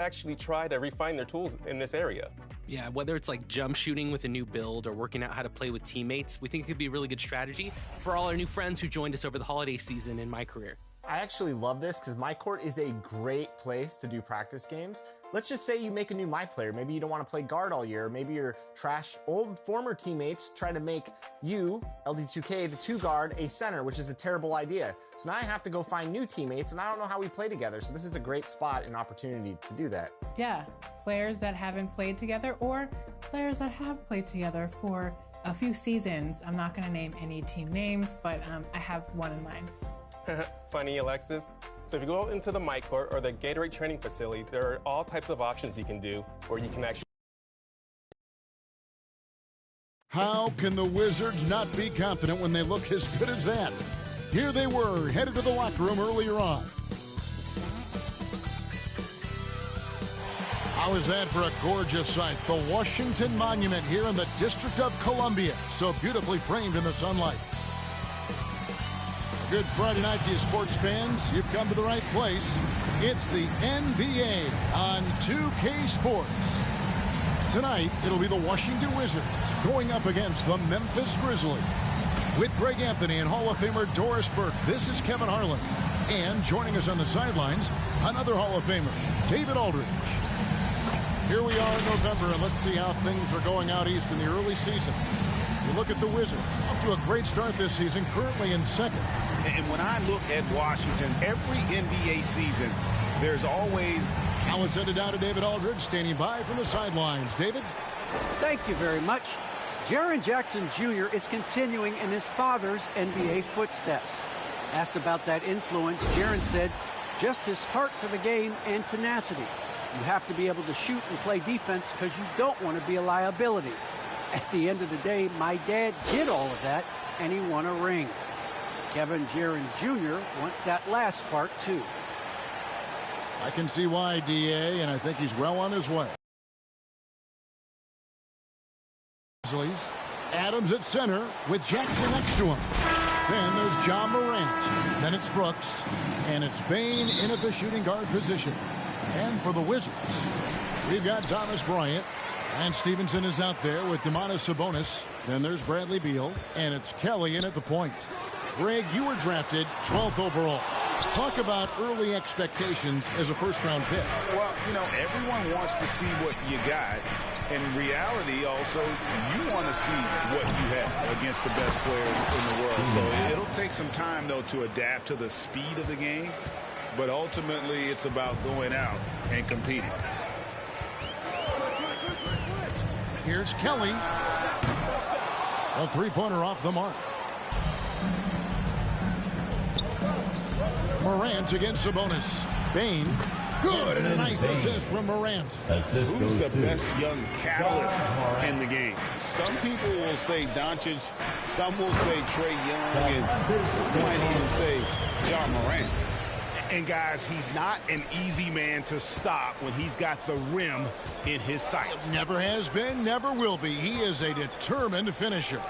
actually try to refine their tools in this area. Yeah, whether it's like jump shooting with a new build or working out how to play with teammates, we think it could be a really good strategy for all our new friends who joined us over the holiday season in my career. I actually love this because my court is a great place to do practice games. Let's just say you make a new my player. Maybe you don't want to play guard all year. Maybe your trash old former teammates try to make you, LD2K, the 2 guard, a center, which is a terrible idea. So now I have to go find new teammates, and I don't know how we play together. So this is a great spot and opportunity to do that. Yeah, players that haven't played together or players that have played together for a few seasons. I'm not going to name any team names, but I have one in mind. Funny, Alexis. So if you go out into the My Court or the Gatorade training facility, there are all types of options you can do where you can actually... How can the Wizards not be confident when they look as good as that? Here they were, headed to the locker room earlier on. How is that for a gorgeous sight? The Washington Monument here in the District of Columbia, so beautifully framed in the sunlight. Good Friday night to you sports fans. You've come to the right place. It's the NBA on 2K Sports. Tonight, it'll be the Washington Wizards going up against the Memphis Grizzlies. With Greg Anthony and Hall of Famer Doris Burke, this is Kevin Harlan. And joining us on the sidelines, another Hall of Famer, David Aldridge. Here we are in November, and let's see how things are going out east in the early season. You look at the Wizards, off to a great start this season, currently in second. And when I look at Washington, every NBA season, there's always... Now let's send it down to David Aldridge, standing by from the sidelines. David? Thank you very much. Jaren Jackson Jr. is continuing in his father's NBA footsteps. Asked about that influence, Jaren said, just his heart for the game and tenacity. You have to be able to shoot and play defense because you don't want to be a liability. At the end of the day, my dad did all of that, and he won a ring. Kevin Jaren Jr. wants that last part, too. I can see why, DA, and I think he's well on his way. Adams at center with Jackson next to him. Then there's John Morant. Then it's Brooks. And it's Bane in at the shooting guard position. And for the Wizards, we've got Thomas Bryant. And Stevenson is out there with Domantas Sabonis. Then there's Bradley Beal. And it's Kelly in at the point. Greg, you were drafted 12th overall. Talk about early expectations as a first-round pick. Well, you know, everyone wants to see what you got. In reality, also, you want to see what you have against the best players in the world. So it'll take some time, though, to adapt to the speed of the game. But ultimately, it's about going out and competing. Here's Kelly. A three-pointer off the mark. Morant against Sabonis. Bane. Good, and a nice assist from Morant. Who's the best young catalyst in the game? Some people will say Doncic, some will say Trae Young, and some might even say John Morant. And guys, he's not an easy man to stop when he's got the rim in his sights. Never has been, never will be. He is a determined finisher.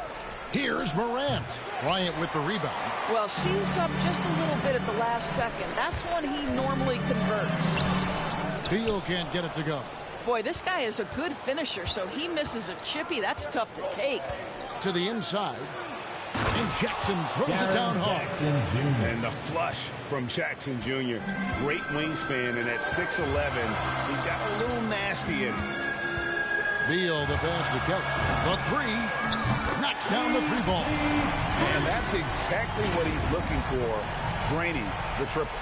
Here's Morant. Bryant with the rebound. Well, seized up just a little bit at the last second. That's when he normally converts. Beal can't get it to go. Boy, this guy is a good finisher, so he misses a chippy. That's tough to take. To the inside. And Jackson throws it down hard. And the flush from Jackson Jr. Great wingspan, and at 6'11", he's got a little nasty in him. Beal, the pass to Kelly. The three. Knocks down the three ball. And that's exactly what he's looking for, draining the triple.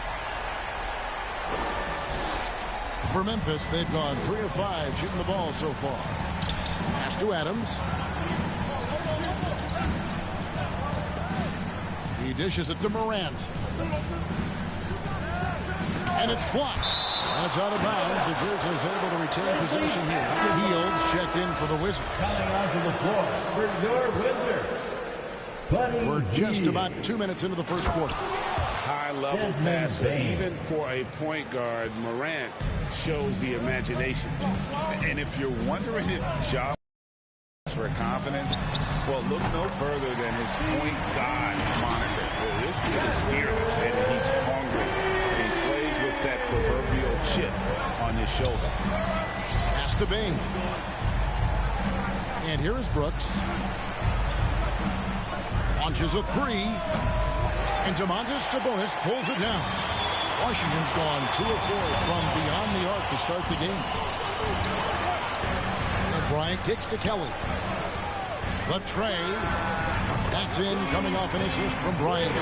For Memphis, they've gone 3 of 5 shooting the ball so far. Pass to Adams. He dishes it to Morant. And it's blocked. That's out of bounds. The Grizzlies able to retain possession here. Heels checked in for the Wizards. Coming onto the floor for your Wizards. We're just about 2 minutes into the first quarter. High-level passer. Even for a point guard, Morant shows the imagination. And if you're wondering if Ja for confidence, well, look no further than his point guard moniker. Well, this kid is fearless, and he's hungry. And he plays with that proverbial chip on his shoulder. Pass to Bain. And here is Brooks. Launches a three. And Domantas Sabonis pulls it down. Washington's gone 2 of 4 from beyond the arc to start the game. And Bryant kicks to Kelly. The tray. That's in, coming off an assist from Bryant.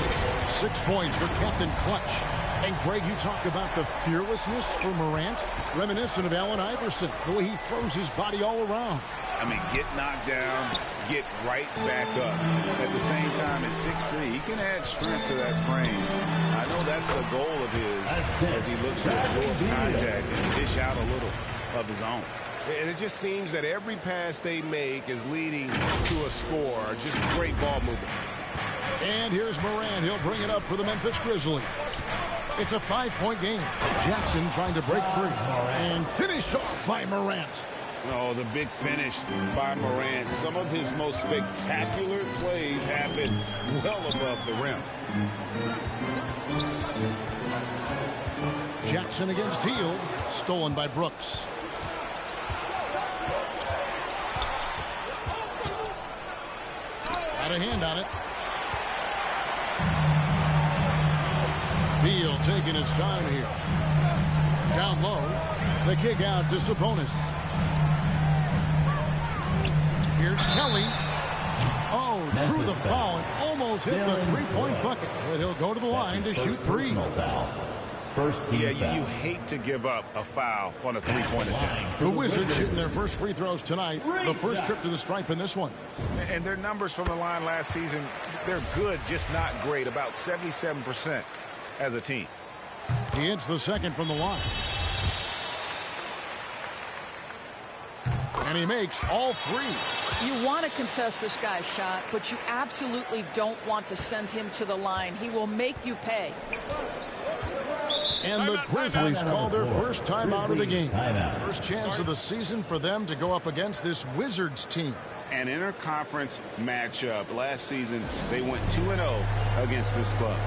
6 points for Captain Clutch. And Greg, you talked about the fearlessness for Morant, reminiscent of Allen Iverson, the way he throws his body all around. I mean, get knocked down, get right back up. At the same time, at 6'3", he can add strength to that frame. I know that's a goal of his as he looks to absorb contact and dish out a little of his own. And it just seems that every pass they make is leading to a score. Just great ball movement. And here's Morant. He'll bring it up for the Memphis Grizzlies. It's a 5-point game. Jackson trying to break free. And finished off by Morant. Oh, the big finish by Morant. Some of his most spectacular plays happen well above the rim. Jackson against Teal. Stolen by Brooks. Got a hand on it. Beal taking his time here. Down low. The kick out to Sabonis. Here's Kelly. Oh, drew the foul and almost hit the three-point bucket. But he'll go to the line to shoot three. First team foul. You hate to give up a foul on a three-point attempt. The Wizards shooting their first free throws tonight. The first trip to the stripe in this one. And their numbers from the line last season, they're good, just not great. About 77% as a team. He hits the second from the line. And he makes all three. You want to contest this guy's shot, but you absolutely don't want to send him to the line. He will make you pay. And the Grizzlies call their first timeout of the game. First chance of the season for them to go up against this Wizards team. An interconference matchup. Last season, they went 2-0 against this club.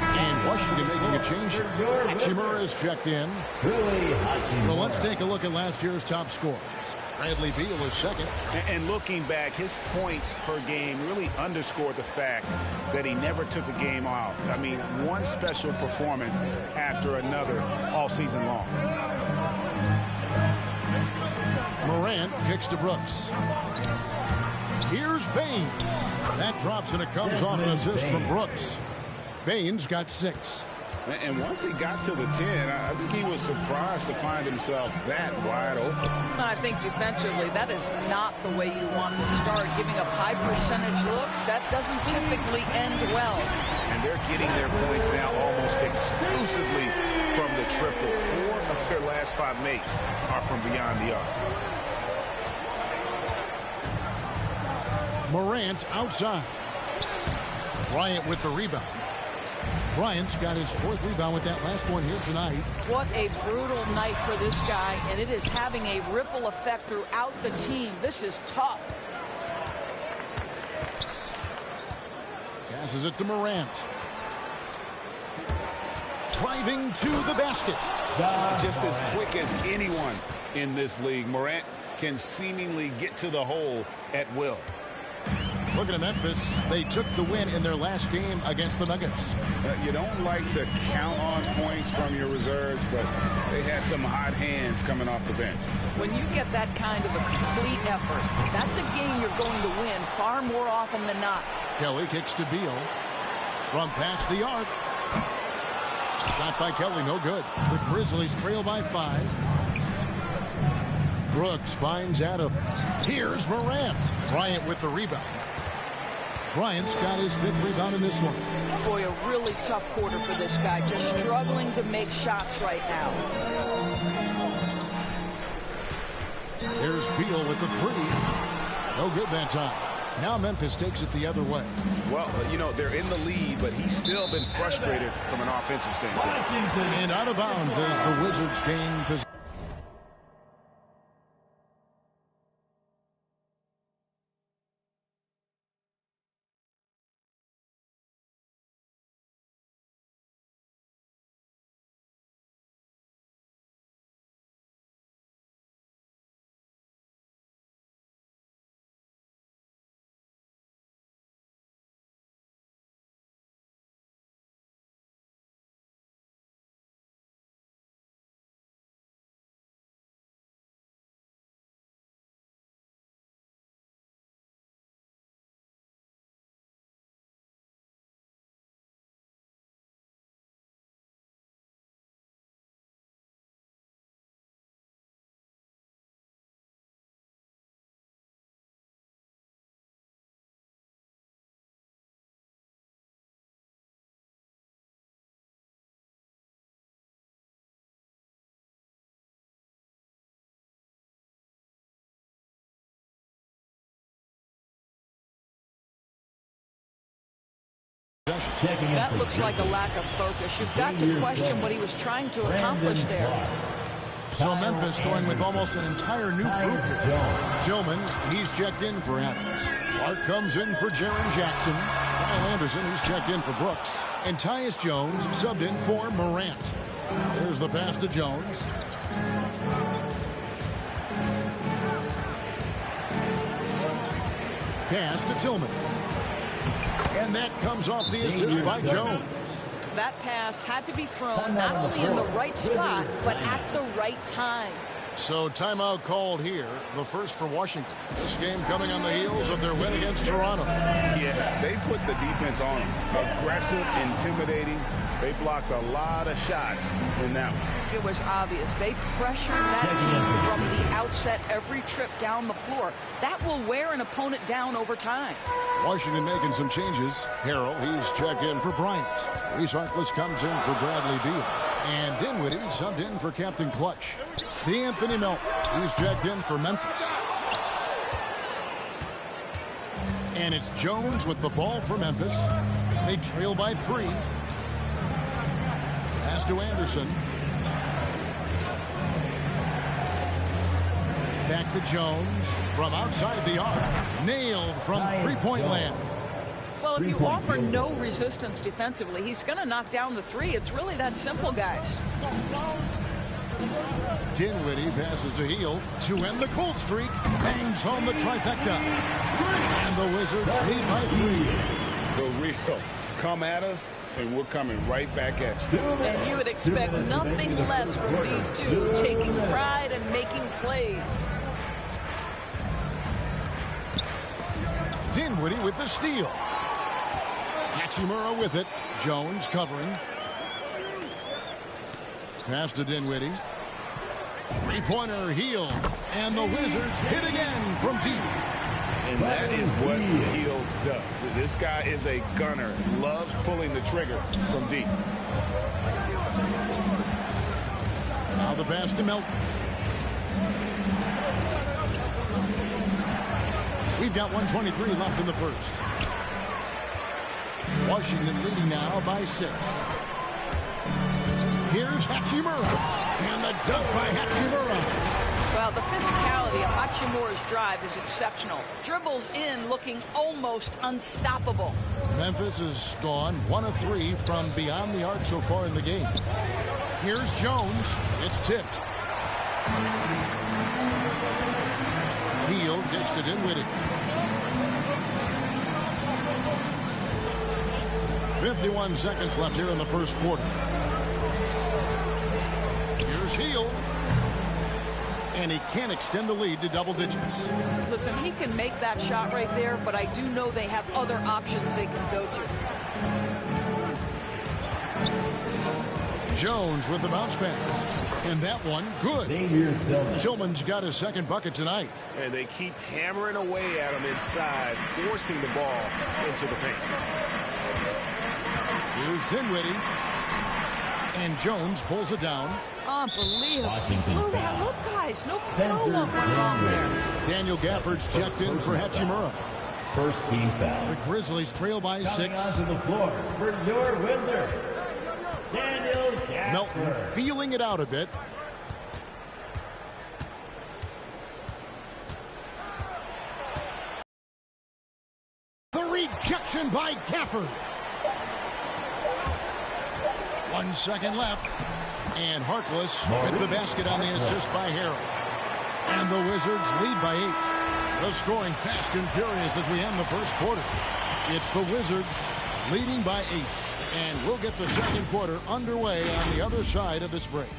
And Washington making a change here. Hachimura is checked in. Well, let's take a look at last year's top scorers. Bradley Beal is second. And looking back, his points per game really underscored the fact that he never took a game off. I mean, one special performance after another all season long. Morant kicks to Brooks. Here's Bain. That drops and it comes off an assist from Brooks. Bain's got 6. And once he got to the 10, I think he was surprised to find himself that wide open. I think defensively, that is not the way you want to start. Giving up high percentage looks, that doesn't typically end well. And they're getting their points now almost exclusively from the triple. 4 of their last 5 makes are from beyond the arc. Morant outside. Bryant with the rebound. Bryant's got his 4th rebound with that last one here tonight. What a brutal night for this guy, and it is having a ripple effect throughout the team. This is tough. Passes it to Morant. Driving to the basket. Just as quick as anyone in this league, Morant can seemingly get to the hole at will. Looking at Memphis, they took the win in their last game against the Nuggets. You don't like to count on points from your reserves, but they had some hot hands coming off the bench. When you get that kind of a complete effort, that's a game you're going to win far more often than not. Kelly kicks to Beal. From past the arc. Shot by Kelly, no good. The Grizzlies trail by 5. Brooks finds Adams. Here's Morant. Bryant with the rebound. Bryant's got his 5th rebound in this one. Boy, a really tough quarter for this guy. Just struggling to make shots right now. There's Beal with the 3. No good that time. Now Memphis takes it the other way. Well, you know, they're in the lead, but he's still been frustrated from an offensive standpoint. And out of bounds as the Wizards gain possession. That looks like a lack of focus. You've got to question what he was trying to accomplish there. So Memphis going with almost an entire new group here. Tillman, he's checked in for Adams. Clark comes in for Jaren Jackson. Kyle Anderson, he's checked in for Brooks. And Tyus Jones subbed in for Morant. There's the pass to Jones. Pass to Tillman. And that comes off the assist by Jones. That pass had to be thrown not only in the right spot, but at the right time. So timeout called here, the first for Washington. This game coming on the heels of their win against Toronto. Yeah, they put the defense on them. Aggressive, intimidating. They blocked a lot of shots in that one. It was obvious. They pressured that team from the outset every trip down the floor. That will wear an opponent down over time. Washington making some changes. Harrell, he's checked in for Bryant. Reese Harkless comes in for Bradley Beal. And Dinwiddie subbed in for Captain Clutch. D'Anthony Melton, he's checked in for Memphis. And it's Jones with the ball for Memphis. They trail by 3. Pass to Anderson. Back to Jones from outside the arc. Nailed from three-point land. Well, if you offer no resistance defensively, he's going to knock down the 3. It's really that simple, guys. Dinwiddie passes to Hield to end the cold streak. Bangs home the trifecta. And the Wizards lead by 3. The real come at us, and we're coming right back at you. And you would expect nothing less from these two, taking pride and making plays. Dinwiddie with the steal. Hachimura with it. Jones covering. Pass to Dinwiddie. Three-pointer Hield. And the Wizards hit again from deep. And that is what Hield does. This guy is a gunner. Loves pulling the trigger from deep. Now the pass to Melton. We've got 1:23 left in the first. Washington leading now by 6. Here's Hachimura. And the dunk by Hachimura. Well, the physicality of Hachimura's drive is exceptional. Dribbles in looking almost unstoppable. Memphis has gone 1 of 3 from beyond the arc so far in the game. Here's Jones. It's tipped. Hield gets to Dinwiddie. 51 seconds left here in the first quarter. Here's Hield. And he can't extend the lead to double digits. Listen, he can make that shot right there, but I do know they have other options they can go to. Jones with the bounce pass. And that one, good. Tillman's got his second bucket tonight. And they keep hammering away at him inside, forcing the ball into the paint. Here's Dinwiddie. And Jones pulls it down. Unbelievable. He blew that. Look, guys, no follow-up went wrong there. Daniel Gafford's checked in for Hachimura. First team foul. The Grizzlies trail by 6. Onto the floor for your Wizards, Daniel Gafford. Melton feeling it out a bit. The rejection by Gafford. 1 second left. And Harkless with the basket on the assist by Harrell. And the Wizards lead by 8. The scoring fast and furious as we end the first quarter. It's the Wizards leading by 8. And we'll get the second quarter underway on the other side of this break.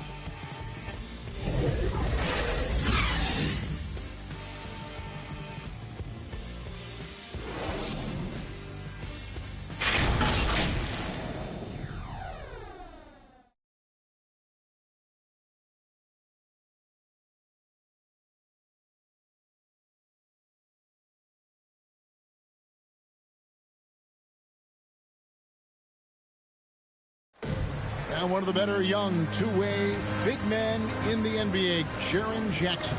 And one of the better young two-way big men in the NBA, Jaren Jackson.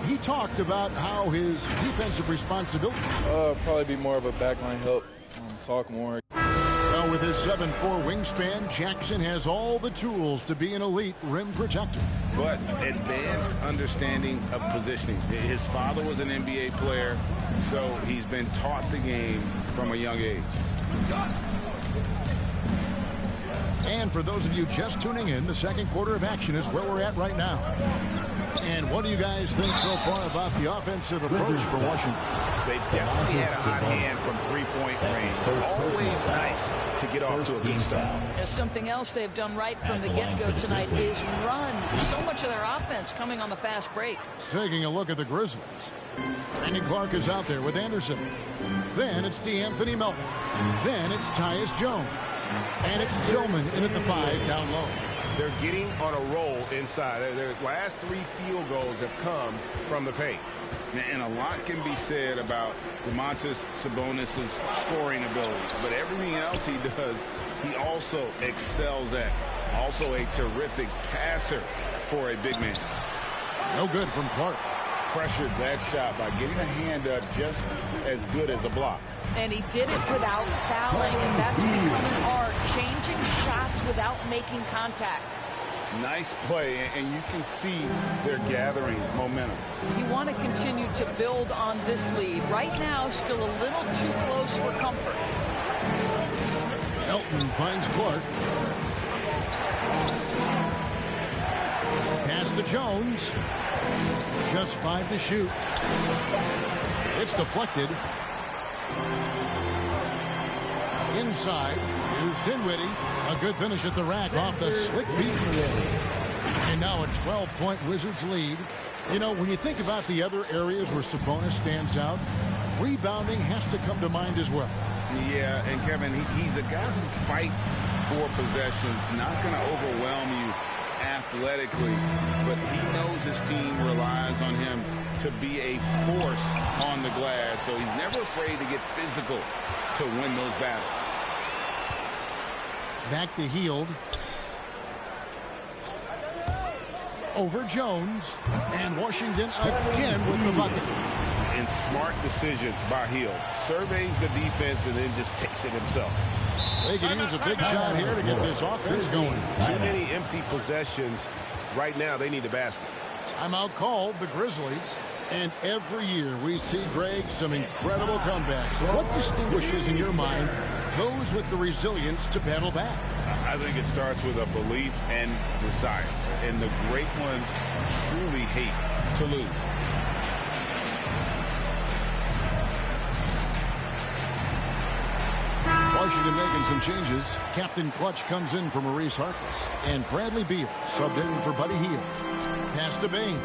He talked about how his defensive responsibility. Probably be more of a backline help, talk more. Well, with his 7'4" wingspan, Jackson has all the tools to be an elite rim protector. But advanced understanding of positioning. His father was an NBA player, so he's been taught the game from a young age. And for those of you just tuning in, the second quarter of action is where we're at right now. And what do you guys think so far about the offensive approach for Washington? They definitely had a hot hand from three-point range. Always nice to get off to a good start. There's something else they've done right from the get-go tonight is run. So much of their offense coming on the fast break. Taking a look at the Grizzlies. Brandon Clark is out there with Anderson. Then it's DeAnthony Melton. Then it's Tyus Jones. And it's Tillman in at the 5 down low. They're getting on a roll inside. Their last 3 field goals have come from the paint. And a lot can be said about Domantas Sabonis' scoring ability. But everything else he does, he also excels at. Also a terrific passer for a big man. No good from Clark. Pressured that shot by getting a hand up just as good as a block. And he did it without fouling, and that's become an art, changing shots without making contact. Nice play, and you can see they're gathering momentum. You want to continue to build on this lead. Right now, still a little too close for comfort. Melton finds Clark. Pass to Jones. Just 5 to shoot. It's deflected. Inside, here's Dinwiddie. A good finish at the rack off the slick feet. And now a 12-point Wizards lead. You know, when you think about the other areas where Sabonis stands out, rebounding has to come to mind as well. Yeah, and Kevin, he's a guy who fights for possessions, not going to overwhelm you athletically, but he knows his team relies on him to be a force on the glass, so he's never afraid to get physical to win those battles. Back to Hield. Over Jones, and Washington again with the bucket. And smart decision by Hield. Surveys the defense and then just takes it himself. They can use a big shot here to get this offense going. Too many empty possessions. Right now, they need a basket. Timeout called, the Grizzlies. And every year we see, Greg, some incredible comebacks. What distinguishes, in your mind, those with the resilience to battle back? I think it starts with a belief and desire. And the great ones truly hate to lose. Washington making some changes. Captain Clutch comes in for Maurice Harkless. And Bradley Beal subbed in for Buddy Hield. Pass to Bain.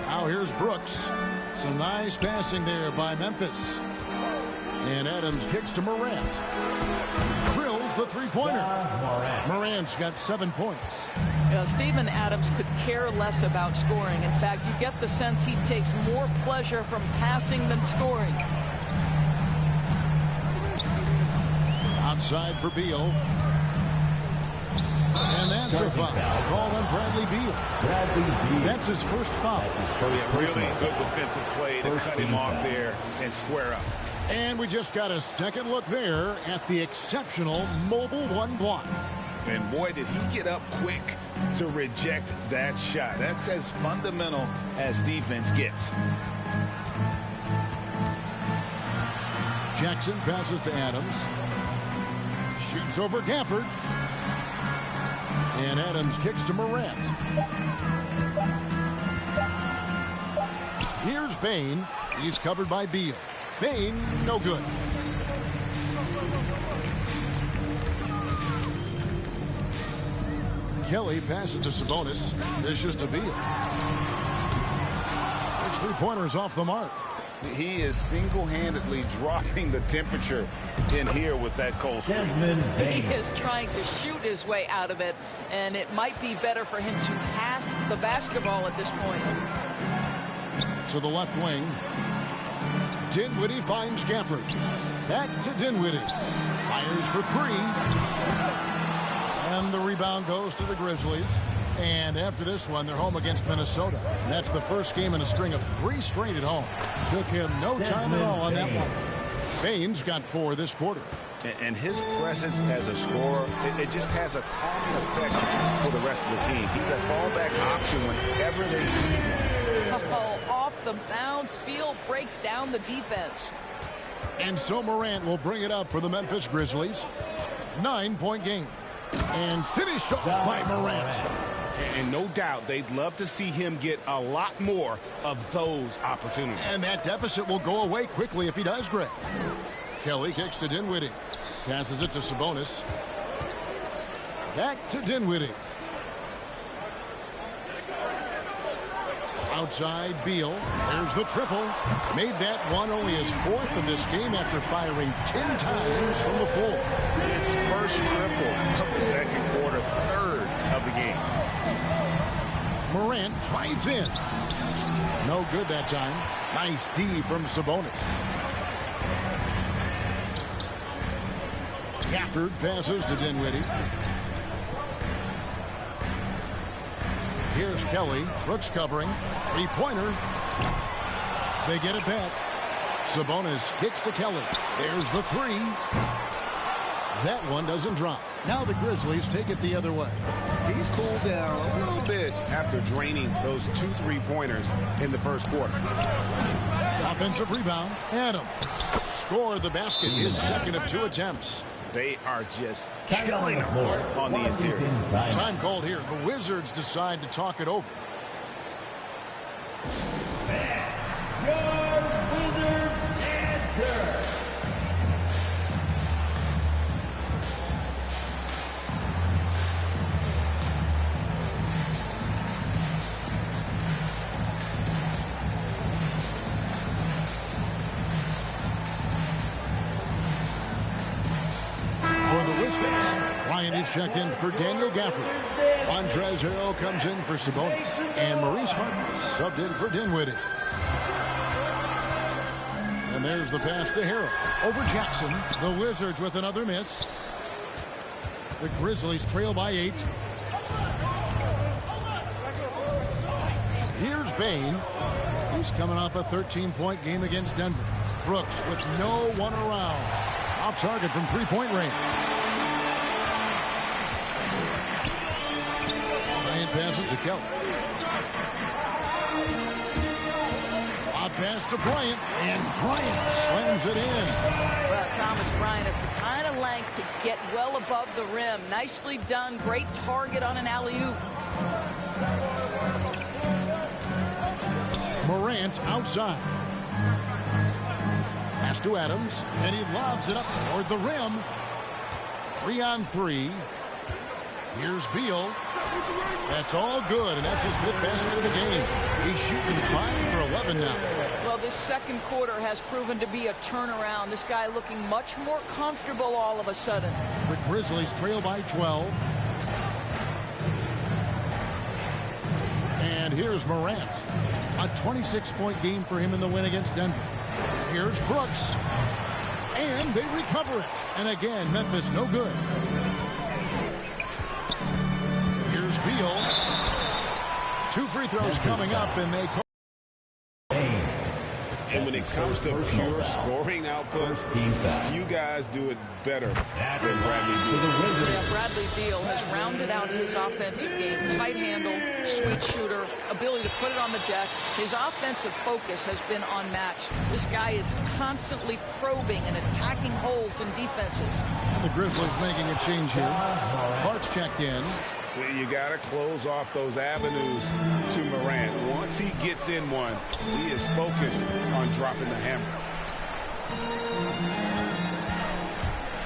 Now here's Brooks. Some nice passing there by Memphis. And Adams kicks to Morant. Drills the three-pointer. Morant's got 7 points. Steven Adams could care less about scoring. In fact, you get the sense he takes more pleasure from passing than scoring. Outside for Beal. And that's a foul. Call on Bradley Beal. That's his first foul. Really good defensive play to cut him off there and square up. And we just got a second look there at the exceptional mobile one block. And boy, did he get up quick to reject that shot. That's as fundamental as defense gets. Jackson passes to Adams. Shoots over Gafford. And Adams kicks to Morant. Here's Bain. He's covered by Beal. Bain, no good. Kelly passes to Sabonis. Dishes to Beal. His three-pointer's off the mark. He is single-handedly dropping the temperature in here with that cold streak. He is trying to shoot his way out of it, and it might be better for him to pass the basketball at this point. To the left wing. Dinwiddie finds Gafford. Back to Dinwiddie. Fires for 3. And the rebound goes to the Grizzlies. And after this one, they're home against Minnesota. And that's the first game in a string of 3 straight at home. Took him no time at all on that one. Bain's got 4 this quarter. And his presence as a scorer, it just has a calming effect for the rest of the team. He's a fallback option whenever they need him. Oh, off the bounce. Beal breaks down the defense. And so Morant will bring it up for the Memphis Grizzlies. 9-point game. And finished off by Morant. And no doubt they'd love to see him get a lot more of those opportunities. And that deficit will go away quickly if he does, Greg. Kelly kicks to Dinwiddie. Passes it to Sabonis. Back to Dinwiddie. Outside Beal. There's the triple. Made that one only his 4th of this game after firing 10 times from the floor. It's first triple of the second quarter, 3rd of the game. Morant drives in. No good that time. Nice D from Sabonis. Gafford passes to Dinwiddie. Here's Kelly. Brooks covering. 3-pointer. They get it back. Sabonis kicks to Kelly. There's the 3. That one doesn't drop. Now the Grizzlies take it the other way. He's cooled down a little bit after draining those 2 3-pointers in the first quarter. Offensive rebound. Adams scored the basket. His 2nd of 2 attempts. They are just killing him on the interior. Time called here. The Wizards decide to talk it over. Your Wizards answer. Ryan is checked in for Daniel Gafford. Montrezl Harrell comes in for Sabonis. And Maurice Harkless subbed in for Dinwiddie. And there's the pass to Harrell. Over Jackson. The Wizards with another miss. The Grizzlies trail by 8. Here's Bane. He's coming off a 13-point game against Denver. Brooks with no one around. Off target from 3-point range. Passes to Kelly. A pass to Bryant, and Bryant slams it in. Well, Thomas Bryant has the kind of length to get well above the rim. Nicely done. Great target on an alley-oop. Morant outside. Pass to Adams, and he lobs it up toward the rim. 3-on-3. Here's Beal. That's all good, and that's his 5th basket of the game. He's shooting 5 for 11 now. Well, this second quarter has proven to be a turnaround. This guy looking much more comfortable all of a sudden. The Grizzlies trail by 12. And here's Morant. A 26-point game for him in the win against Denver. Here's Brooks. And they recover it. And again, Memphis no good. Here's Beal. 2 free throws coming up, and they call. And when it comes to pure scoring output, you guys do it better than Bradley Beal. Yeah, Bradley Beal has rounded out his offensive game. Tight handle, sweet shooter, ability to put it on the deck. His offensive focus has been unmatched. This guy is constantly probing and attacking holes in defenses. And the Grizzlies making a change here. Clark's checked in. You got to close off those avenues to Morant. Once he gets in one, he is focused on dropping the hammer.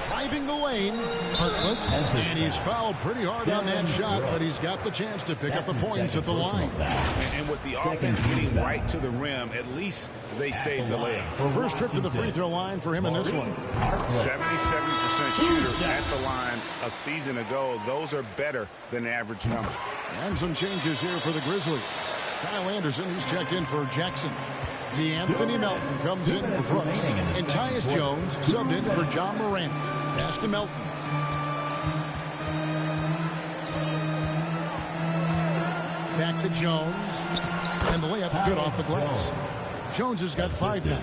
Driving the lane, Harkless, and he's fouled pretty hard on that shot, but he's got the chance to pick up the points at the line. And with the offense getting right to the rim, at least they saved the layup. First trip to the free throw line for him in this one. 77% shooter at the line a season ago. Those are better than average numbers. And some changes here for the Grizzlies. Kyle Anderson, he's checked in for Jackson. DeAnthony Melton comes in for Brooks. And Tyus Jones subbed in for John Morant. Pass to Melton. Back to Jones. And the layup's good off the glass. Jones has got 5 now.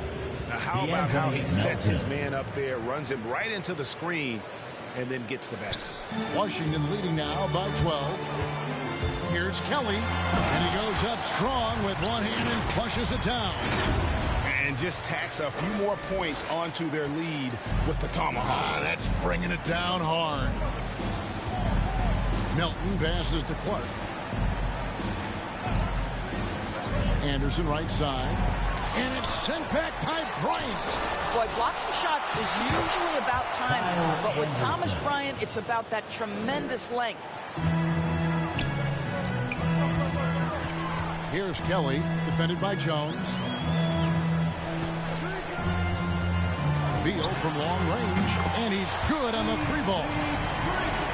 how about how he sets his man up there, runs him right into the screen, and then gets the basket. Washington leading now by 12. Here's Kelly, and he goes up strong with one hand and flushes it down. And just tacks a few more points onto their lead with the tomahawk. That's bringing it down hard. Milton passes to Clark. Anderson right side. And it's sent back by Bryant. Boy, blocking shots is usually about timing, but with Thomas Bryant, it's about that tremendous length. Here's Kelly, defended by Jones. Beal from long range, and he's good on the 3-ball.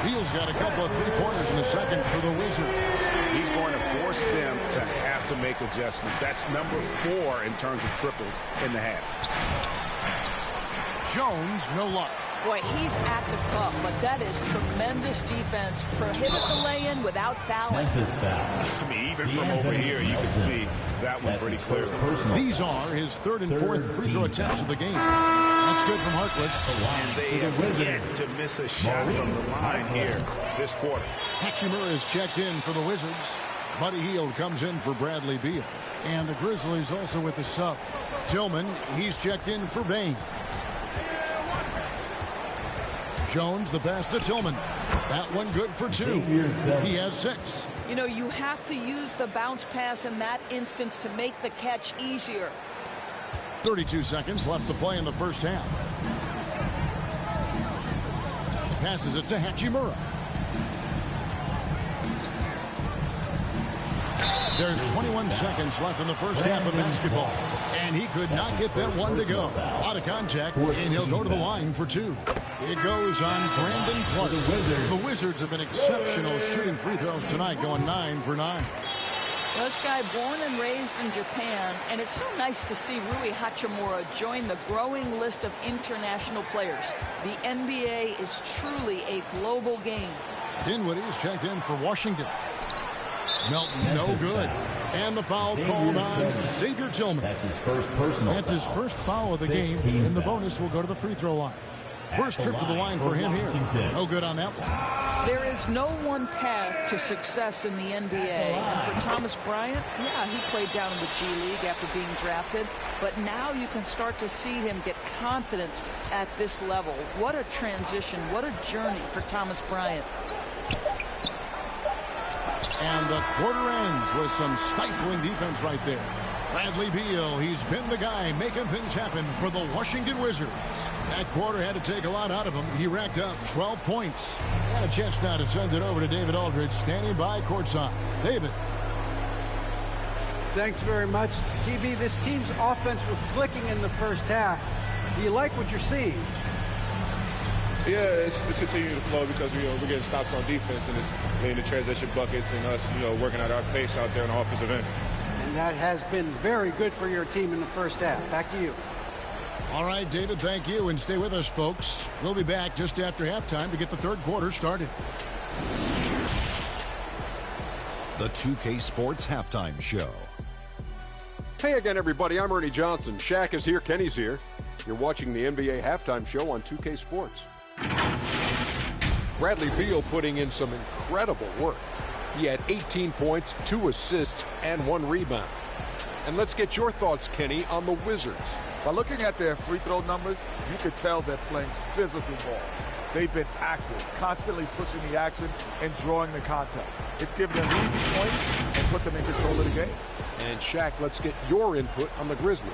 Beal's got a couple of three-pointers in the second for the Wizards. He's going to force them to have to make adjustments. That's number 4 in terms of triples in the half. Jones, no luck. Boy, he's at the cup, but that is tremendous defense. Prohibit the lay-in without fouling. I mean, even from over here, you can see that one pretty clearly. These are his third and fourth free throw attempts of the game. That's good from Harkless. And they have yet to miss a shot from the line here this quarter. Hachimura is checked in for the Wizards. Buddy Hield comes in for Bradley Beal. And the Grizzlies also with the sub. Tillman, he's checked in for Bain. Jones, the pass to Tillman. That one good for 2. He has 6. You know, you have to use the bounce pass in that instance to make the catch easier. 32 seconds left to play in the first half. Passes it to Hachimura. There's 21 seconds left in the first half of basketball. And he could not get that one to go. Out of contact, and he'll go to the line for 2. It goes on Brandon Clark. The Wizards have been exceptional shooting free throws tonight, going 9 for 9. This guy born and raised in Japan, and it's so nice to see Rui Hachimura join the growing list of international players. The NBA is truly a global game. Dinwiddie's checked in for Washington. Melton, no good. And the foul called on Xavier Tillman. That's his first personal. That's his first foul of the game, and the bonus will go to the free throw line. First trip to the line for him here. No good on that one. There is no one path to success in the NBA. And for Thomas Bryant, yeah, he played down in the G League after being drafted. But now you can start to see him get confidence at this level. What a transition. What a journey for Thomas Bryant. And the quarter ends with some stifling defense right there. Bradley Beal, he's been the guy making things happen for the Washington Wizards. That quarter had to take a lot out of him. He racked up 12 points. And a chance now to send it over to David Aldridge, standing by courtside. David. Thanks very much. TB, this team's offense was clicking in the first half. Do you like what you're seeing? Yeah, it's continuing to flow because we're getting stops on defense, and it's leading to transition buckets and us, working at our pace out there on the offensive end. And that has been very good for your team in the first half. Back to you. All right, David, thank you, and stay with us, folks. We'll be back just after halftime to get the third quarter started. The 2K Sports Halftime Show. Hey again, everybody. I'm Ernie Johnson. Shaq is here. Kenny's here. You're watching the NBA Halftime Show on 2K Sports. Bradley Beal putting in some incredible work. He had 18 points, 2 assists, and 1 rebound. And let's get your thoughts, Kenny, on the Wizards. By looking at their free throw numbers, you could tell they're playing physical ball. They've been active, constantly pushing the action and drawing the contact. It's given them easy points and put them in control of the game. And Shaq, let's get your input on the Grizzlies.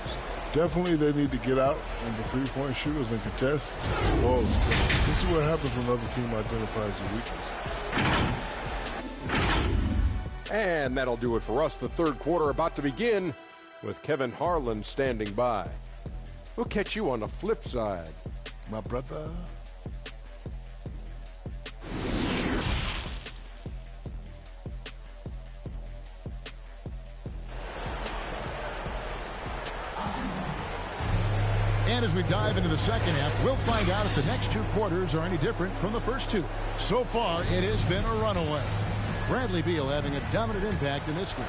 Definitely they need to get out and the three-point shooters and contest the balls. This is what happens when another team identifies a weakness. And that'll do it for us. The third quarter about to begin with Kevin Harlan standing by. We'll catch you on the flip side, my brother. And as we dive into the second half, we'll find out if the next 2 quarters are any different from the first 2. So far, it has been a runaway. Bradley Beal having a dominant impact in this game.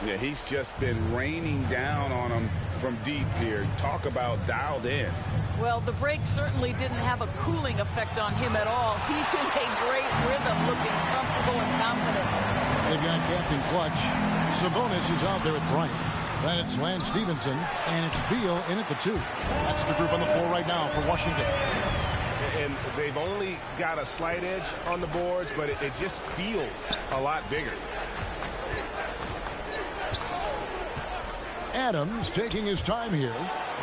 Yeah, he's just been raining down on him from deep here. Talk about dialed in. Well, the break certainly didn't have a cooling effect on him at all. He's in a great rhythm, looking comfortable and confident. They've got Captain Clutch. Sabonis is out there at Bryant. That's Lance Stevenson, and it's Beal in at the 2. That's the group on the floor right now for Washington. And they've only got a slight edge on the boards, but it just feels a lot bigger. Adams taking his time here.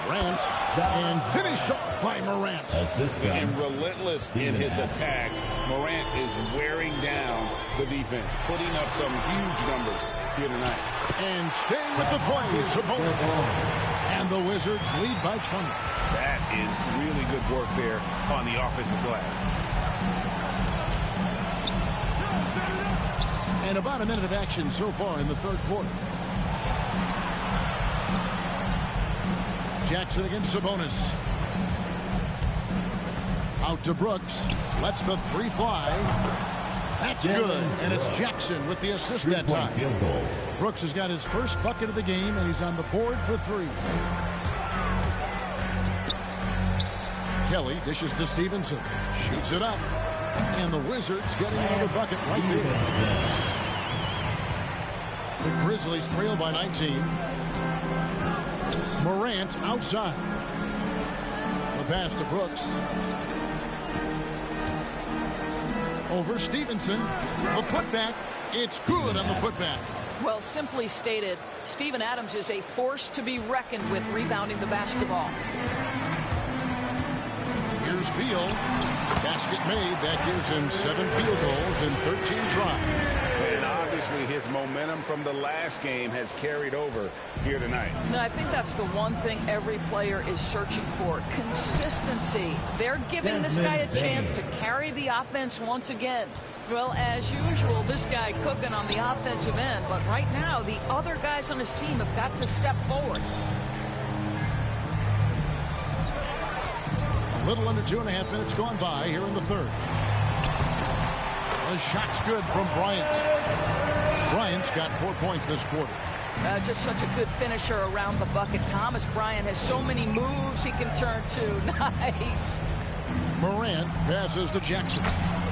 Morant, and finished off by Morant. And relentless in his attack. Morant is wearing down the defense, putting up some huge numbers here tonight. And staying with the play is Sabonis. And the Wizards lead by 20. That is really good work there on the offensive glass. And about a minute of action so far in the third quarter. Jackson against Sabonis. Out to Brooks. Lets the 3 fly. That's good. And it's Jackson with the assist that time. Brooks has got his first bucket of the game, and he's on the board for 3. Kelly dishes to Stevenson. Shoots it up. And the Wizards getting another bucket right there. The Grizzlies trail by 19. Morant outside. The pass to Brooks. Over Stevenson. The putback. It's good on the putback. Well, simply stated, Steven Adams is a force to be reckoned with rebounding the basketball. Here's Beal. Basket made. That gives him 7 field goals and 13 tries. And obviously his momentum from the last game has carried over here tonight. No, I think that's the one thing every player is searching for. Consistency. They're giving this guy a chance to carry the offense once again. Well, as usual, this guy cooking on the offensive end. But right now, the other guys on his team have got to step forward. A little under 2.5 minutes gone by here in the third. The shot's good from Bryant. Bryant's got 4 points this quarter. Just such a good finisher around the bucket. Thomas Bryant has so many moves he can turn to. Nice. Morant passes to Jackson.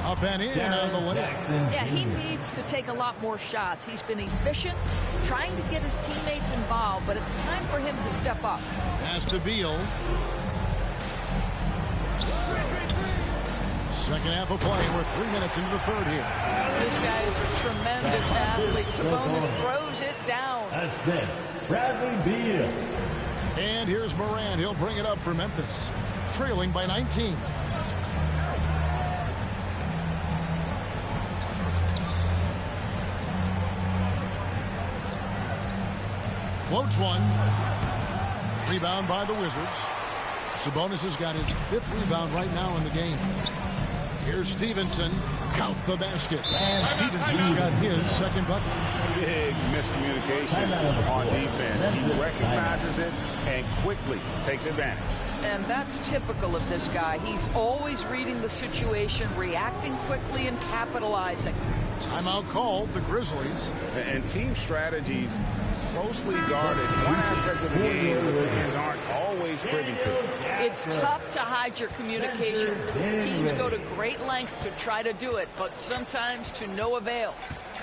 Up and in on the layup. Yeah, he needs to take a lot more shots. He's been efficient, trying to get his teammates involved, but it's time for him to step up. Pass to Beal. Second half of play. We're 3 minutes into the third here. This guy is a tremendous athlete. Sabonis throws it down. Assist, Bradley Beal. And here's Morant. He'll bring it up for Memphis. Trailing by 19. Floats one. Rebound by the Wizards. Sabonis has got his 5th rebound right now in the game. Here's Stevenson. Count the basket. Stevenson's got his 2nd bucket. Big miscommunication on defense. He recognizes it and quickly takes advantage. And that's typical of this guy. He's always reading the situation, reacting quickly, and capitalizing. Timeout called, the Grizzlies. And team strategies closely guarded. One aspect of the game the fans aren't always privy to. It's tough to hide your communications. Teams go to great lengths to try to do it, but sometimes to no avail.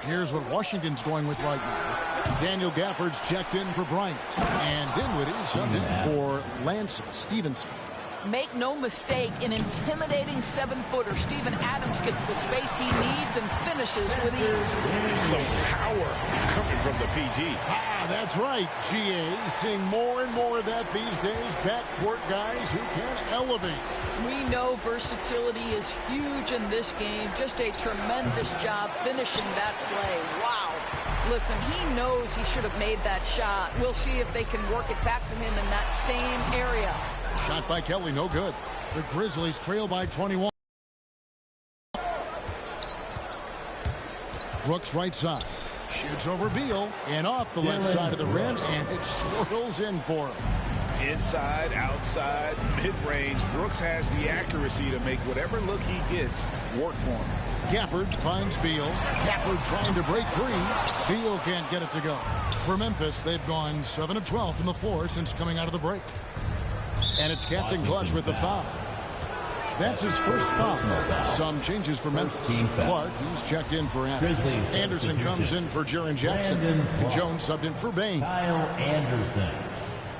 Here's what Washington's going with right now. Daniel Gafford's checked in for Bryant. And Dinwiddie subbed in for Lance Stevenson. Make no mistake, an intimidating 7-footer. Steven Adams gets the space he needs and finishes with ease. Some power coming from the PG. That's right, GA. Seeing more and more of that these days. Backcourt guys who can elevate. We know versatility is huge in this game. Just a tremendous job finishing that play. Wow. Listen, he knows he should have made that shot. We'll see if they can work it back to him in that same area. Shot by Kelly, no good. The Grizzlies trail by 21. Brooks right side. Shoots over Beal and off the left side of the rim, and it swirls in for him. Inside, outside, mid-range, Brooks has the accuracy to make whatever look he gets work for him. Gafford finds Beal. Gafford trying to break free. Beal can't get it to go. For Memphis, they've gone 7 of 12 from the floor since coming out of the break. And it's Captain Clutch with the foul. That's his first foul. Some changes for Memphis. Clark, he's checked in for Anderson. Anderson comes in for Jaren Jackson. And Jones subbed in for Bain. Kyle Anderson.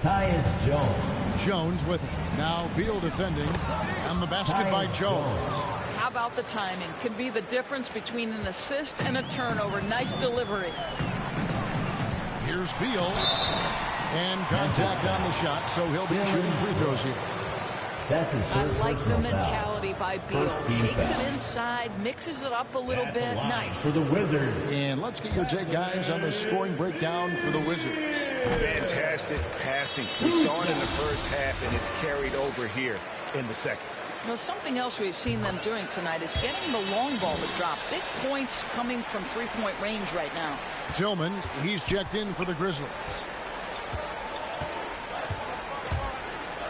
Tyus Jones. Jones with now Beal defending. And the basket by Jones. How about the timing? Can be the difference between an assist and a turnover. Nice delivery. Here's Beal. And contact on the shot, so he'll be shooting free throws here. That's his I first like the personal mentality foul. by Beal. Takes foul. it inside, mixes it up a little bit. Nice. For the Wizards. And let's get your take, guys, on the scoring breakdown for the Wizards. Fantastic passing. We saw it in the first half, and it's carried over here in the second. Well, something else we've seen them doing tonight is getting the long ball to drop. Big points coming from three-point range right now. Tillman, he's checked in for the Grizzlies.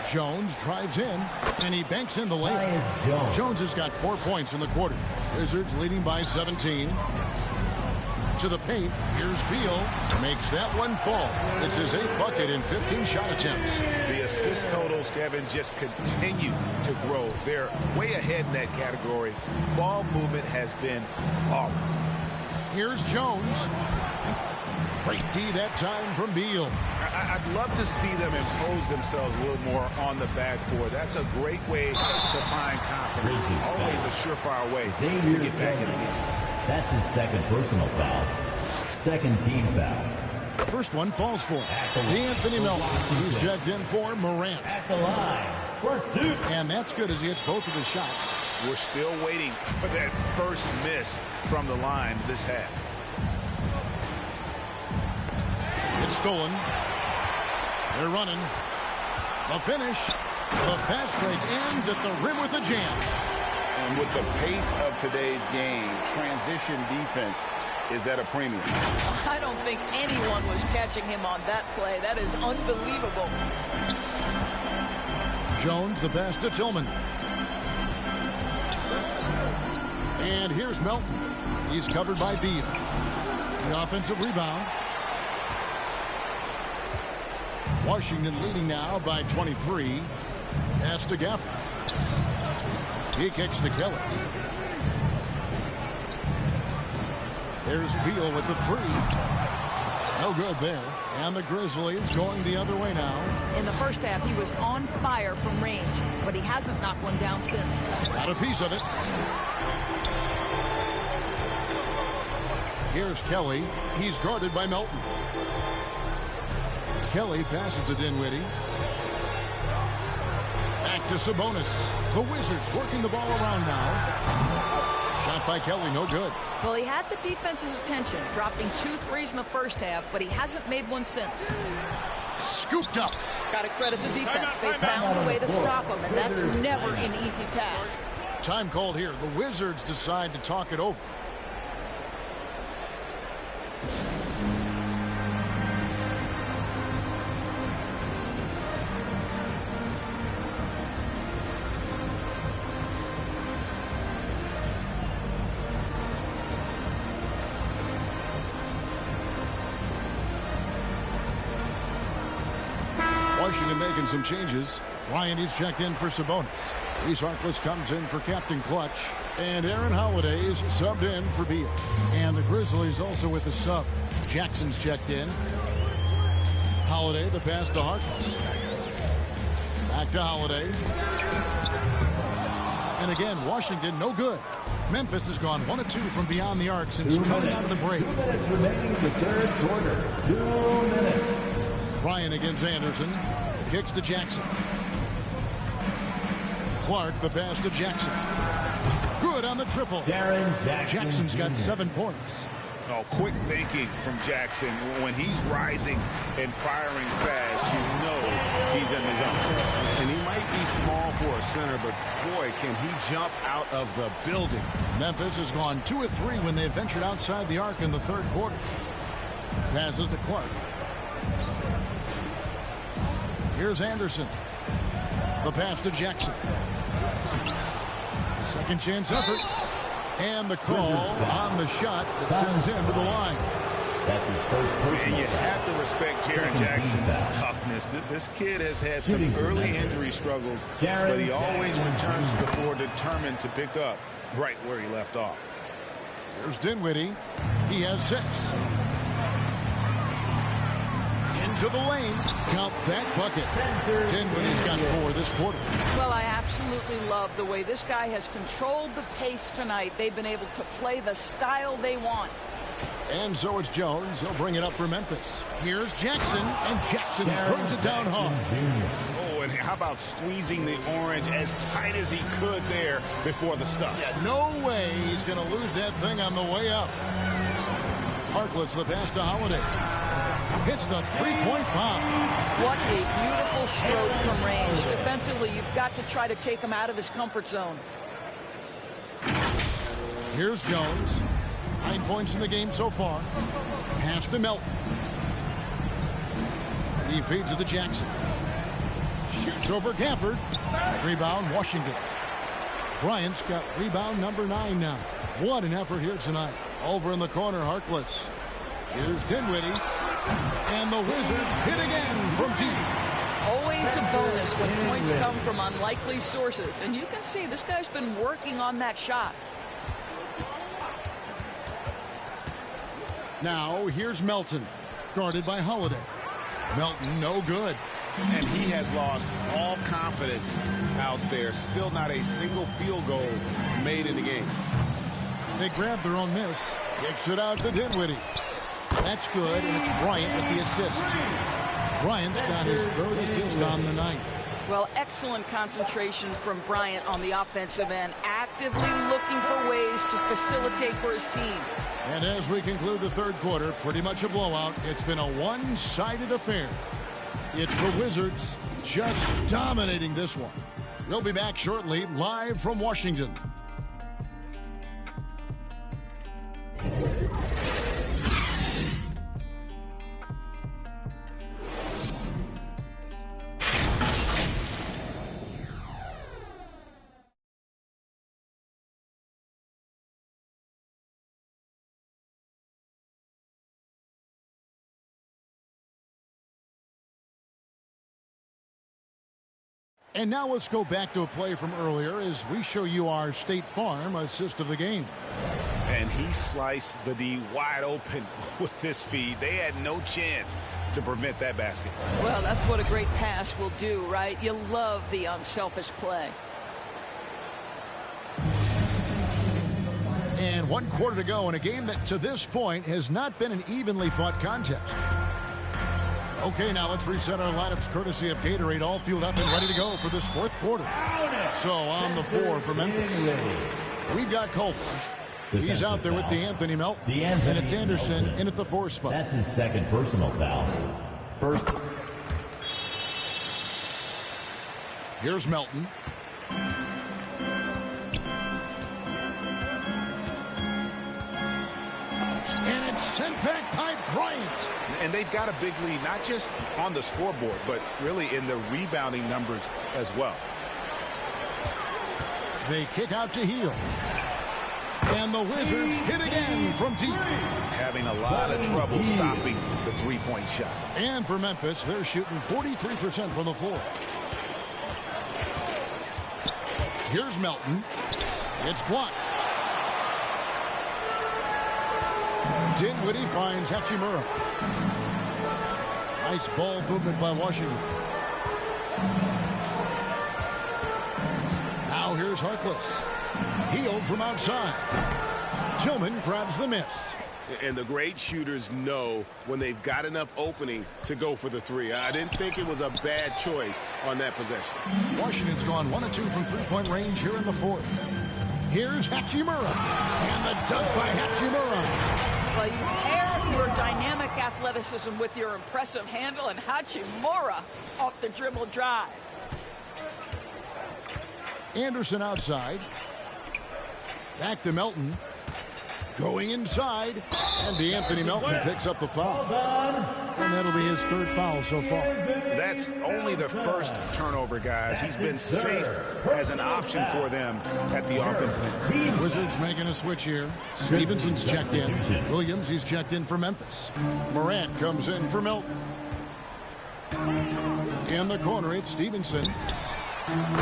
Jones drives in, and he banks in the layup. Jones has got 4 points in the quarter. Wizards leading by 17. To the paint, here's Beal. Makes that one fall. It's his 8th bucket in 15 shot attempts. The assist totals, Kevin, just continue to grow. They're way ahead in that category. Ball movement has been flawless. Here's Jones. Great D that time from Beal. I'd love to see them impose themselves a little more on the backboard. That's a great way to find confidence. Always a surefire way to get back in the game. That's his second personal foul. Second team foul. First one falls for Anthony Melton. He's checked in for Morant. At the line for 2. And that's good as he hits both of his shots. We're still waiting for that first miss from the line this half. It's stolen. They're running. The finish. The fast break ends at the rim with a jam. And with the pace of today's game, transition defense is at a premium. I don't think anyone was catching him on that play. That is unbelievable. Jones, the pass to Tillman. And here's Melton. He's covered by Beal. The offensive rebound. Washington leading now by 23. Pass to Gafford. He kicks to Kelly. There's Beal with the 3. No good there. And the Grizzlies going the other way now. In the first half, he was on fire from range, but he hasn't knocked one down since. Got a piece of it. Here's Kelly. He's guarded by Melton. Kelly passes to Dinwiddie. Back to Sabonis. The Wizards working the ball around now. Shot by Kelly, no good. Well, he had the defense's attention, dropping 2 threes in the first half, but he hasn't made one since. Scooped up. Got to credit the defense. They found a way to stop him, and that's never an easy task. Time called here. The Wizards decide to talk it over. Washington making some changes. Ryan is checked in for Sabonis. Reese Harkless comes in for Captain Clutch. And Aaron Holiday is subbed in for Beal. And the Grizzlies also with the sub. Jackson's checked in. Holiday, the pass to Harkless. Back to Holiday. And again, Washington, no good. Memphis has gone 1 of 2 from beyond the arc since coming out of the break. 2 minutes remaining in the third quarter. 2 minutes. Ryan against Anderson. Kicks to Jackson. Clark, the pass to Jackson. Good on the triple. Jackson's got 7 points. Oh, quick thinking from Jackson. When he's rising and firing fast, you know he's in the zone. And he might be small for a center, but boy, can he jump out of the building. Memphis has gone 2 of 3 when they ventured outside the arc in the third quarter. Passes to Clark. Here's Anderson. The pass to Jackson. A second chance effort. And the call on the shot that sends him to the line. That's his first personal. You have to respect Jaren Jackson's toughness. This kid has had some early injury struggles, but he always returns to the floor determined to pick up right where he left off. Here's Dinwiddie. He has 6. Into the lane. Count that bucket. Dinwiddie's got 4 this quarter. Well, I absolutely love the way this guy has controlled the pace tonight. They've been able to play the style they want. And so it's Jones. He'll bring it up for Memphis. Here's Jackson, and Jackson throws it down hard. Oh, and how about squeezing the orange as tight as he could there before the stuff? Yeah, no way he's going to lose that thing on the way up. Harkless, the pass to Holiday. Hits the three-point bomb. What a beautiful stroke from range. Defensively, you've got to try to take him out of his comfort zone. Here's Jones. 9 points in the game so far. Pass to Melton. He feeds it to Jackson. Shoots over Gafford. Rebound, Washington. Bryant's got rebound number 9 now. What an effort here tonight. Over in the corner, Harkless. Here's Dinwiddie. And the Wizards hit again from deep. Always a bonus when points come from unlikely sources. And you can see this guy's been working on that shot. Now, here's Melton, guarded by Holiday. Melton, no good. And he has lost all confidence out there. Still not a single field goal made in the game. They grab their own miss. Kicks it out to Dinwiddie. That's good, and it's Bryant with the assist. Bryant's got his 3rd assist on the night. Well, excellent concentration from Bryant on the offensive end, actively looking for ways to facilitate for his team. And as we conclude the 3rd quarter, pretty much a blowout. It's been a one-sided affair. It's the Wizards just dominating this one. They'll be back shortly, live from Washington. And now let's go back to a play from earlier as we show you our State Farm assist of the game. And he sliced the D wide open with this feed. They had no chance to prevent that basket. Well, that's what a great pass will do, right? You love the unselfish play. And 1 quarter to go in a game that to this point has not been an evenly fought contest. Okay, now let's reset our lineups courtesy of Gatorade, all fueled up and ready to go for this 4th quarter. So on the floor for Memphis, we've got Colton. He's out there with DeAnthony Melton. And it's Anderson in at the 4 spot. That's his 2nd personal foul. First. Here's Melton. And it's sent back by Bryant. And they've got a big lead, not just on the scoreboard, but really in the rebounding numbers as well. They kick out to Hield. And the Wizards hit again from deep. Having a lot of trouble stopping the 3-point shot. And for Memphis, they're shooting 43% from the floor. Here's Melton. It's blocked. Dinwiddie finds Hachimura. Nice ball movement by Washington. Now here's Harkless. Hield from outside. Tillman grabs the miss. And the great shooters know when they've got enough opening to go for the 3. I didn't think it was a bad choice on that possession. Washington's gone 1 of 2 from 3-point range here in the 4th. Here's Hachimura. And the dunk by Hachimura. Well, you pair your dynamic athleticism with your impressive handle, and Hachimura off the dribble drive. Anderson outside. Back to Melton. Going inside, and DeAnthony Melton picks up the foul. And that'll be his third foul so far. That's only the first turnover, guys. He's been safe as an option for them at the offensive end. Wizards making a switch here. Stevenson's checked in. Williams, he's checked in for Memphis. Morant comes in for Melton. In the corner, it's Stevenson.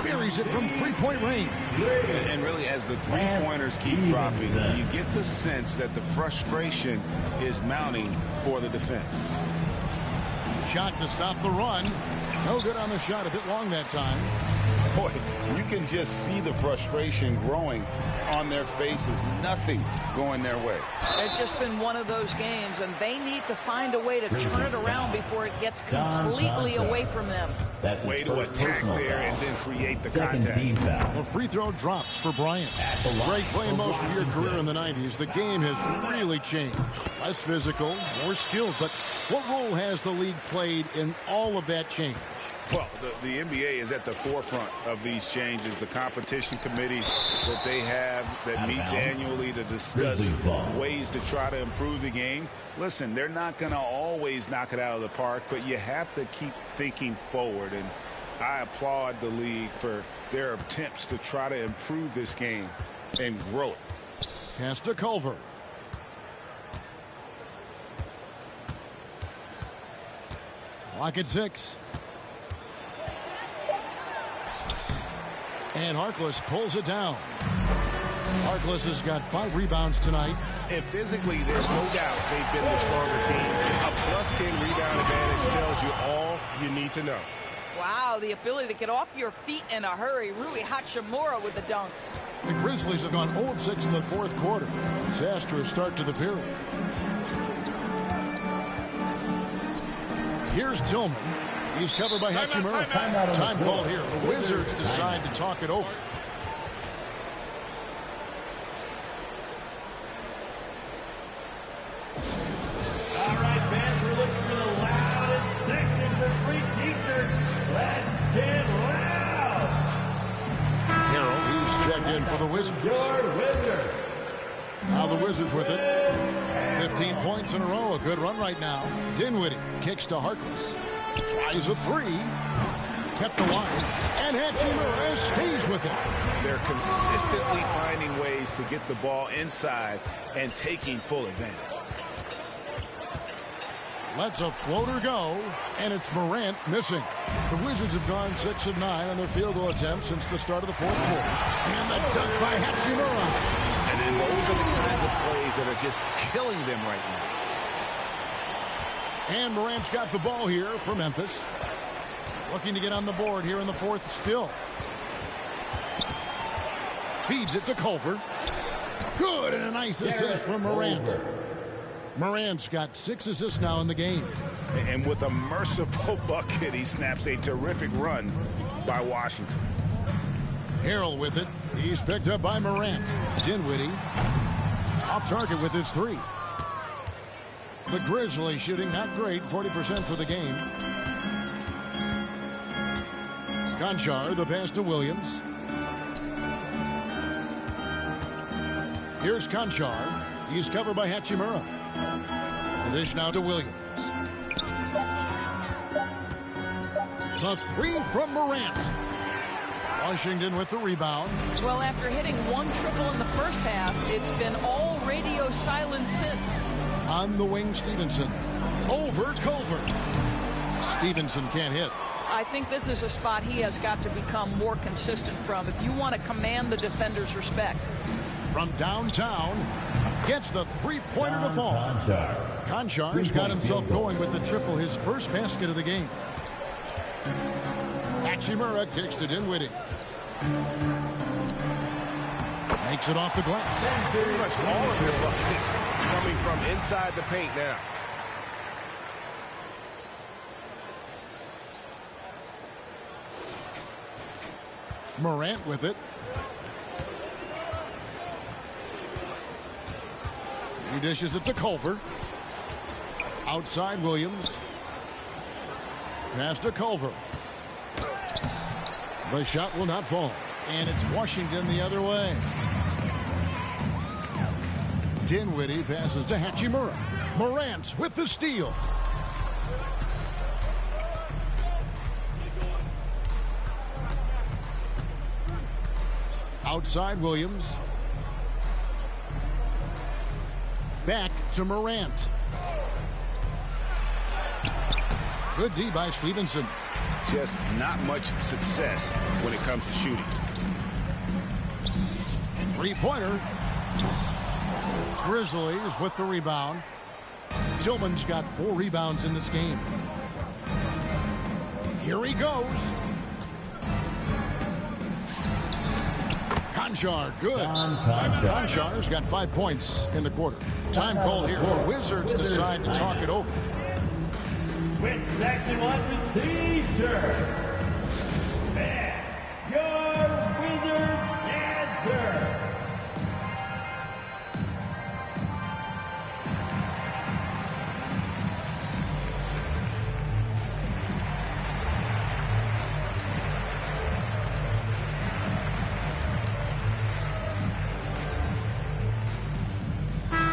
Buries it from three-point range. And really, as the three-pointers keep dropping, you get the sense that the frustration is mounting for the defense. Shot to stop the run. No good on the shot. A bit long that time. Boy, you can just see the frustration growing on their faces. Nothing going their way. It's just been one of those games, and they need to find a way to turn it around before it gets completely away from them. That's way to attack there and then create the contact. The free throw drops for Bryant. Great playing most of your career in the 90s. The game has really changed. Less physical, more skilled. But what role has the league played in all of that change? Well, the NBA is at the forefront of these changes. The competition committee that they have that meets annually to discuss ways to try to improve the game. Listen, they're not going to always knock it out of the park, but you have to keep thinking forward. And I applaud the league for their attempts to try to improve this game and grow it. Pass to Culver. Clock at 6. And Harkless pulls it down. Harkless has got 5 rebounds tonight. And physically, there's no doubt they've been the stronger team. A +10 rebound advantage tells you all you need to know. Wow, the ability to get off your feet in a hurry. Rui Hachimura with the dunk. The Grizzlies have gone 0 of 6 in the fourth quarter. Disastrous start to the period. Here's Tillman. He's covered by Hachimura. Time called here. The Wizards decide to talk it over. All right, fans, we're looking for the loudest section for free t-shirts. Let's get loud. Harrell, he's checked in for the Wizards. Your Wizards. Now the Wizards with it. 15 points in a row. A good run right now. Dinwiddie kicks to Harkless. Tries a 3. Kept alive. And Hachimura stays with it. They're consistently finding ways to get the ball inside and taking full advantage. Lets a floater go, and it's Morant missing. The Wizards have gone 6 of 9 on their field goal attempts since the start of the fourth quarter. And the dunk by Hachimura. And then those are the kinds of plays that are just killing them right now. And Morant's got the ball here for Memphis. Looking to get on the board here in the fourth still. Feeds it to Culver. Good, and a nice assist from Morant. Morant's got 6 assists now in the game. And with a merciful bucket, he snaps a terrific run by Washington. Harrell with it. He's picked up by Morant. Dinwiddie off target with his 3. The Grizzlies shooting not great, 40% for the game. Conchar, the pass to Williams. Here's Conchar. He's covered by Hachimura. The dish now to Williams. The 3 from Morant. Washington with the rebound. Well, after hitting 1 triple in the first half, it's been all radio silence since. On the wing, Stevenson. Over Culver. Stevenson can't hit. I think this is a spot he has got to become more consistent from if you want to command the defender's respect. From downtown, gets the 3-pointer to fall. Conchar's got himself going with the triple, his first basket of the game. Hachimura kicks to Dinwiddie. Makes it off the glass. Pretty much all of their buckets coming from inside the paint now. Morant with it. He dishes it to Culver. Outside Williams. Pass to Culver. The shot will not fall. And it's Washington the other way. Dinwiddie passes to Hachimura. Morant with the steal. Outside Williams. Back to Morant. Good D by Stevenson. Just not much success when it comes to shooting. Three-pointer. Grizzlies with the rebound. Tillman's got 4 rebounds in this game. Here he goes. Konchar, good. Konchar's got 5 points in the quarter. Time called here. The Wizards decide to talk it over. Which section wants a t-shirt? And your Wizards answer.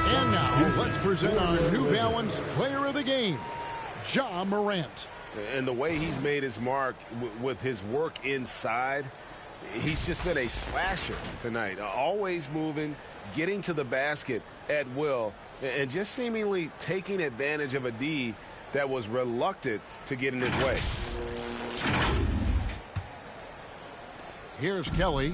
And now, let's present our New Balance Player of the Game, Ja Morant. And the way he's made his mark with his work inside, he's just been a slasher tonight. Always moving, getting to the basket at will, and just seemingly taking advantage of a D that was reluctant to get in his way. Here's Kelly.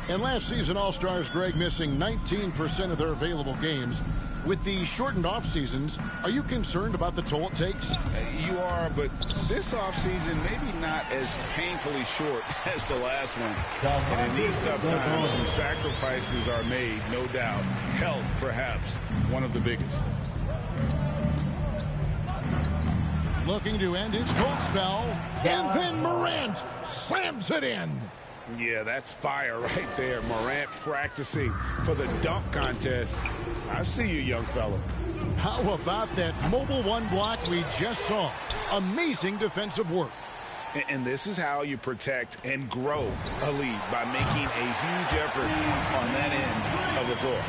And last season, All-Stars Greg missing 19% of their available games. With the shortened off seasons, are you concerned about the toll it takes? You are, but this offseason maybe not as painfully short as the last one. And in these tough times, some sacrifices are made, no doubt. Health, perhaps, one of the biggest. Looking to end his cold spell, and then Morant slams it in. Yeah, that's fire right there. Morant practicing for the dunk contest. I see you, young fella. How about that mobile one block we just saw? Amazing defensive work. And this is how you protect and grow a lead, by making a huge effort on that end of the floor.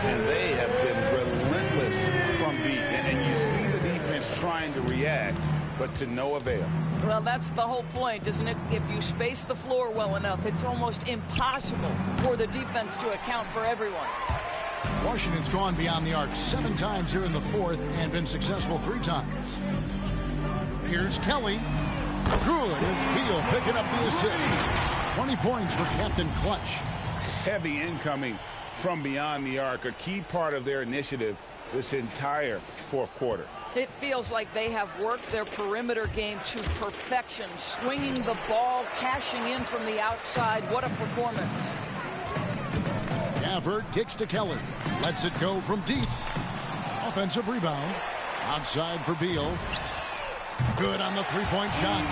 And they have been relentless from deep. And you see the defense trying to react, but to no avail. Well, that's the whole point, isn't it? If you space the floor well enough, it's almost impossible for the defense to account for everyone. Washington's gone beyond the arc 7 times here in the fourth and been successful 3 times. Here's Kelly. Good. It's Beal picking up the assist. 20 points for Captain Clutch. Heavy incoming from beyond the arc, a key part of their initiative this entire fourth quarter. It feels like they have worked their perimeter game to perfection, swinging the ball, cashing in from the outside. What a performance. Gafford kicks to Kelly. Lets it go from deep. Offensive rebound. Outside for Beal. Good on the three-point shot.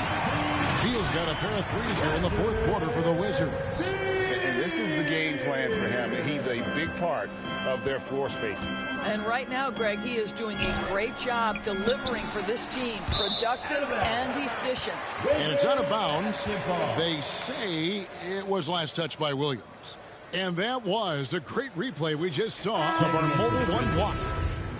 Beal's got a pair of threes here in the fourth quarter for the Wizards. And this is the game plan for him. He's a big part of their floor spacing. And right now, Greg, he is doing a great job delivering for this team. Productive and efficient. And it's out of bounds. They say it was last touched by Williams. And that was a great replay we just saw of our mobile one block.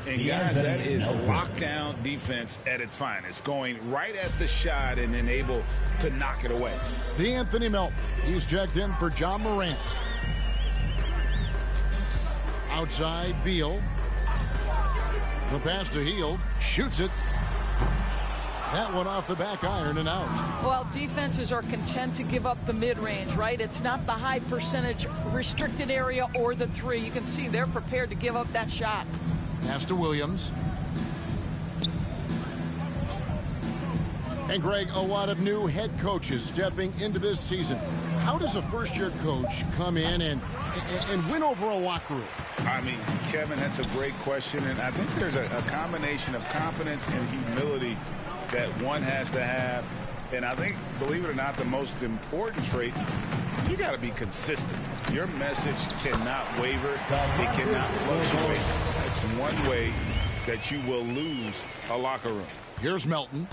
And guys, that is lockdown defense at its finest. Going right at the shot and then able to knock it away. The Anthony Melton. He's checked in for Ja Morant. Outside, Beal. The pass to Hield. Shoots it. That one off the back iron and out. Well, defenses are content to give up the mid-range, right? It's not the high percentage restricted area or the three. You can see they're prepared to give up that shot. Pass to Williams. And Greg, a lot of new head coaches stepping into this season. How does a first-year coach come in and win over a locker room? I mean, Kevin, that's a great question. And I think there's a combination of confidence and humility that one has to have. And I think, believe it or not, the most important trait, you got to be consistent. Your message cannot waver. It cannot fluctuate. That's one way that you will lose a locker room. Here's Melton.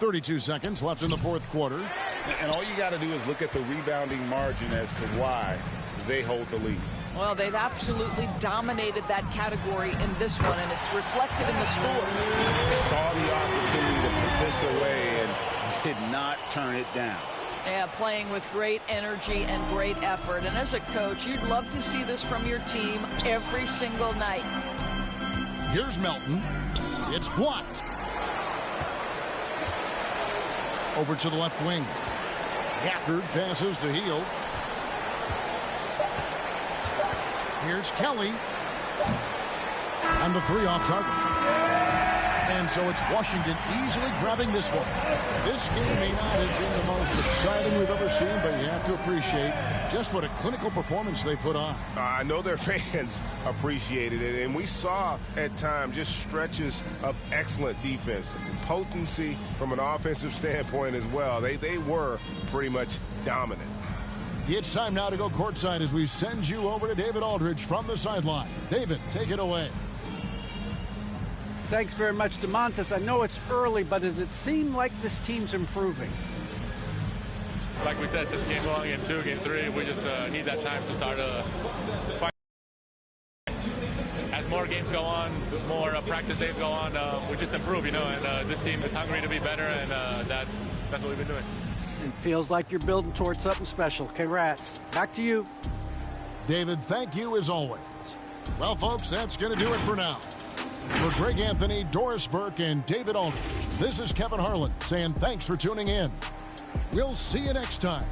32 seconds left in the fourth quarter. And all you got to do is look at the rebounding margin as to why they hold the lead. Well, they've absolutely dominated that category in this one, and it's reflected in the score. Saw the opportunity to put this away and did not turn it down. Yeah, playing with great energy and great effort. And as a coach, you'd love to see this from your team every single night. Here's Melton. It's blocked. Over to the left wing. Gafford passes to Heel. Here's Kelly. And the three off target. And so it's Washington easily grabbing this one. This game may not have been the most exciting we've ever seen, but you have to appreciate just what a clinical performance they put on. I know their fans appreciated it, and we saw at times just stretches of excellent defense, potency from an offensive standpoint as well. They were pretty much dominant. It's time now to go courtside as we send you over to David Aldridge from the sideline. David, take it away. Thanks very much, DeMontis. I know it's early, but does it seem like this team's improving? Like we said, since game 1, game 2, game 3, we just need that time to start fight. As more games go on, more practice days go on, we just improve, and this team is hungry to be better, and that's what we've been doing. It feels like you're building towards something special. Congrats. Back to you. David, thank you as always. Well, folks, that's going to do it for now. For Greg Anthony, Doris Burke, and David Aldridge, this is Kevin Harlan saying thanks for tuning in. We'll see you next time.